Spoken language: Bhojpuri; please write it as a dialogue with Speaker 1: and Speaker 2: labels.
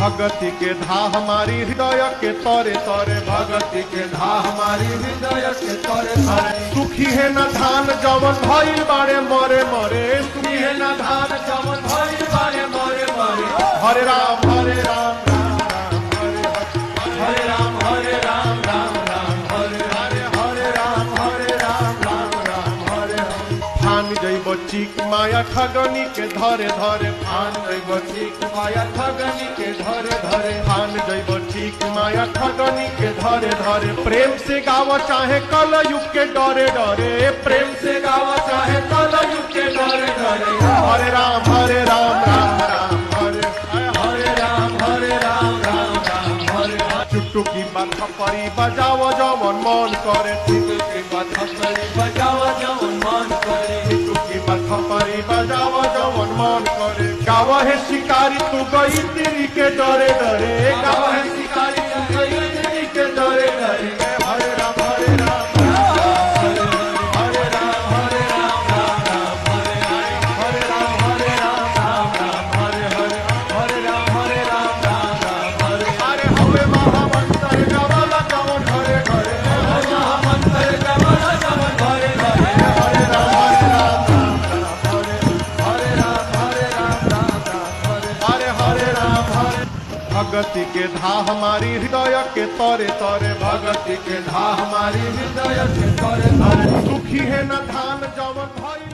Speaker 1: भगति के धा हमारी हृदय के तोरे तोरे,
Speaker 2: भगति के धा हमारी हृदय के तोरे तोरे।
Speaker 1: सुखी है न धान जवन भइल बाड़े मरे मरे,
Speaker 2: सुखी है न धान जवन भइल बाड़े मरे मरे।
Speaker 1: हरे राम हरे राम
Speaker 2: हरे राम हरे राम राम राम हरे हरे। हरे राम हरे राम राम राम हरे हरे।
Speaker 1: फान जैब चिक माया ठगनी के धरे धरे,
Speaker 2: फान जैब चिक माया ठगनी के धरे धरे।
Speaker 1: फान जैब चिक माया ठगनी के धरे धरे। प्रेम से गाव चाहे कल युग के डरे डरे,
Speaker 2: प्रेम से गावा चाहे कल युग के डरे डरे।
Speaker 1: हरे राम राम राम हरे
Speaker 2: हरे राम राम राम हरे।
Speaker 1: चुटुकी बाधा परी बजाओ जवन मन करे,
Speaker 2: चुटुकी बाधा परी बजाओ जवन मन करे।
Speaker 1: चुटुकी बाधा परी बजाओ जवन मन करे। गावा है शिकारी तू गई तेरी के डरे डरे,
Speaker 2: गावा है शिकारी तू गई तेरी के डरे डरे।
Speaker 1: हरे राम हरे राम
Speaker 2: हरे राम हरे राम राम राम हरे हरे राम हरे राम राम राम हरे हरे। हरे राम हरे राम राम राम हरे।
Speaker 1: अरे हवे महामंत्र गावाला जवन घरे घरे,
Speaker 2: महामंत्र गावाला जवन घरे घरे।
Speaker 1: हरे राम
Speaker 2: हरे राम हरे राम राम राम हरे।
Speaker 1: हरे राम हरे। भगति के धा हमारी हृदय के तोरे तोरे,
Speaker 2: भगति के धा हमारी हृदय के तोरे तोरे।
Speaker 1: सुखी है न धान जवन भइल